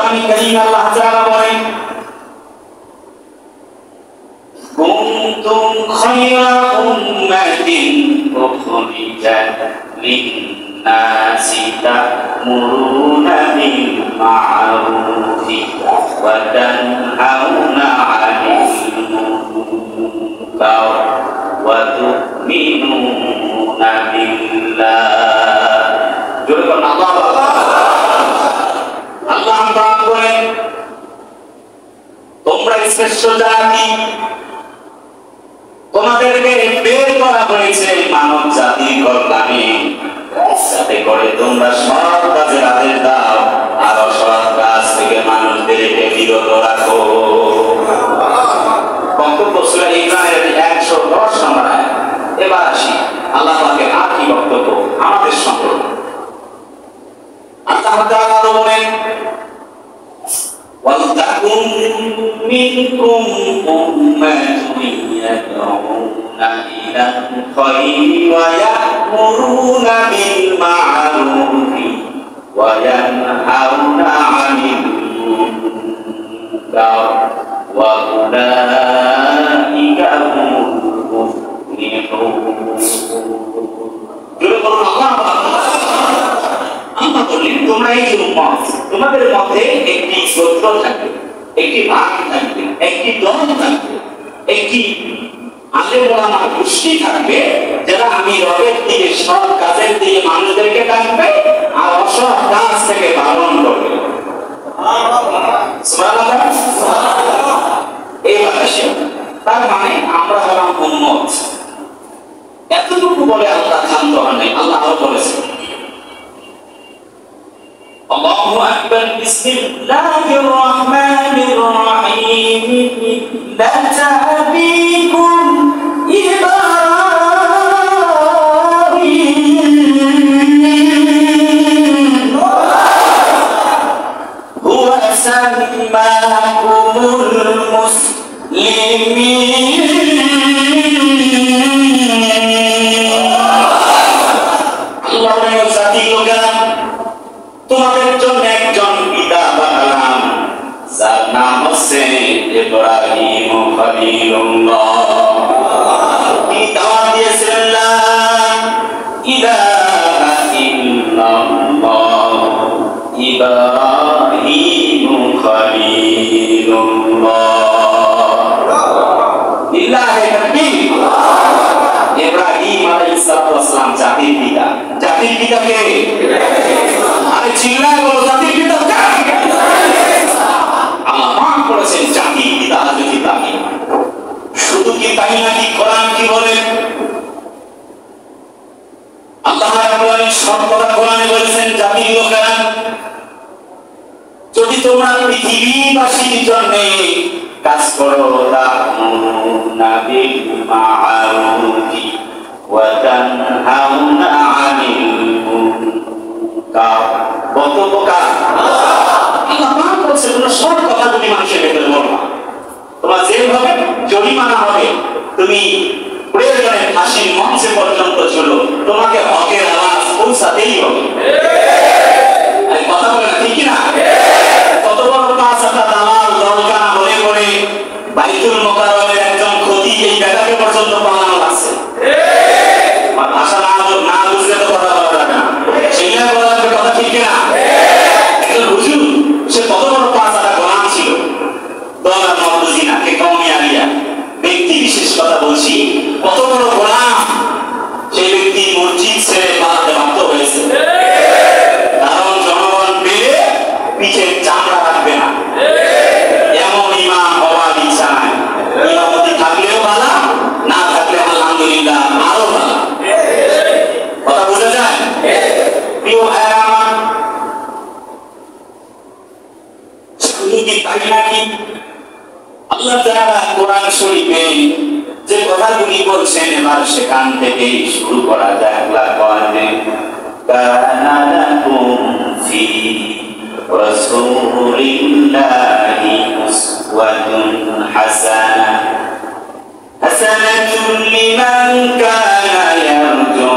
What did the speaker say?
কোরআনে কারীম আল্লাহ তাআলা বলেন কুনতুম খায়রা উম্মাতিন উখরিজাত লিন-নাসি তা'মুরুনা বিল মা'রুফি ওয়া তানহাউনা 'আনিল মুনকার ওয়া তু'মিনুনা বিল্লাহ। জোরে বলুন আল্লাহু আকবার। আল্লাহ পাক বলেন তোমরা শ্রেষ্ঠ জাতি, তোমাদেরকে বের করা হয়েছে মানব জাতির কল্যাণে, যাতে করে তোমরা সৎ কাজের আদেশ দাও আর অসৎ কাজ থেকে মানুষদেরকে বিরত রাখো। বক্তব্য সূরা ইমরানের 110 নম্বর আয়াত। এবার আসি আল্লাহ পাকের আর কি বক্তব্য আমাদের সম্পর্কে। আল্লাহ তাআলা বলেন وَلْتَكُنْ مِنْكُمْ أُمَّةٌ يَدْعُونَ إِلَى الْخَيْرِ وَيَأْمُرُونَ بِالْمَعْرُوفِ وَيَنْهَوْنَ عَنِ الْمُنكَرِ وَأُولَئِكَ هُمُ الْمُفْلِحُونَ। তোমরা এই উম্মত, তোমাদের মধ্যে একটি গোত্র থাকবে, একটি ভাগ থাকবে, একটি দল থাকবে, একটি আলেম ওলামা গোষ্ঠী থাকবে, যারা আমি রবের দিকে সৎ কাজের দিকে মানুষদেরকে ডাকবে আর অসৎ কাজ থেকে বারণ করবে। এইবার আসি, তার মানে আমরা হলাম উম্মত। এতটুকু বলে আল্লাহ ক্ষান্ত হন নাই। আল্লাহ বলেছেন আল্লাহু আকবার বিসমিল্লাহির রহমানির রহিম মিল্লাতা আবিকুম ইব্রাহিম হুয়া সাম্মাকুমুল মুসলিমিন। আল্লাহর জাতি লোকেরা তোমাদের জন্য একজন পিতা বানালাম, যার নাম হচ্ছে ইব্রাহিম খলিলুল্লাহ। তিনি দাওয়াত দিয়েছিলেন লা ইলাহা ইল্লাল্লাহ ইব্রাহিম খলিলুল্লাহ। লিল্লাহি তাকবীর। ইব্রাহিম আলাইহিস সালাম জাতির পিতা। জাতির পিতা কে? আরে চিল্লায় বলো জাতির পিতা কে? আল্লাহ পাক বলেছেন জাতির পিতা হযরত ইব্রাহিম। শুধু কি তাই নাকি? কোরআন কি বলে? আল্লাহ রাব্বুল আলামিন সর্বদা কোরআনে বলেছেন জাতির লোকেরা যদি তোমরা পৃথিবীবাসীর জন্য কাজ করো তা'মুরুনা বিল মা'রুফি ওয়া তানহাউনা 'আনিল মুনকার। বক্তব্য কার? আল্লাহ পাক বলেছেন তোমরা সব কথাগুলি মানুষের ভেতরে বলবা। তোমার যেভাবে জরিমানা হবে তুমি প্রয়োজনে ফাঁসির মঞ্চে পর্যন্ত চলো, তোমাকে হকের আওয়াজ পৌঁছাতেই হবে। কথা বলে না ঠিক না? কত বড় কাজ একটা দালাল দলকানা হয়ে পড়ে বাইতুল মুকাররমের একজন খতিব এই বেটাকে পর্যন্ত পালানো লাগছে। ভাষা না বুঝলে তো কথা বলা যাবে না। সেগুলো বলা যাবে কথা ঠিক না? একজন হুজুর সে কত বড় কাজ একটা গোলাম ছিল, দল আর মত বুঝি না, কে কওমি আলিয়া ব্যক্তি বিশেষ কথা বলছি, কত বড় গোলাম সেই ব্যক্তি মসজিদ ছেড়ে পালাতে বাধ্য হয়েছে। কারণ জনগণ পেলে পিছের চামড়া রাখবে না, এমন ইমাম হওয়ার ইচ্ছা নাই। ইমামতি থাকলেও ভালো, না থাকলে আলহামদুলিল্লাহ আরো ভালো। কথা বোঝা যায়? প্রিয় ভাইরা আমার, শুধু কি তাই নাকি? আল্লাহ তাআলা কোরআন শরীফে যে কথাগুলি বলছেন এবার সেখান থেকে শুরু করা যায়। আল্লাহ বলেন কানা লাকুম ফি রাসূলিল্লাহি উসওয়াতুন হাসানাতুন লিমান কানা ইয়ারজু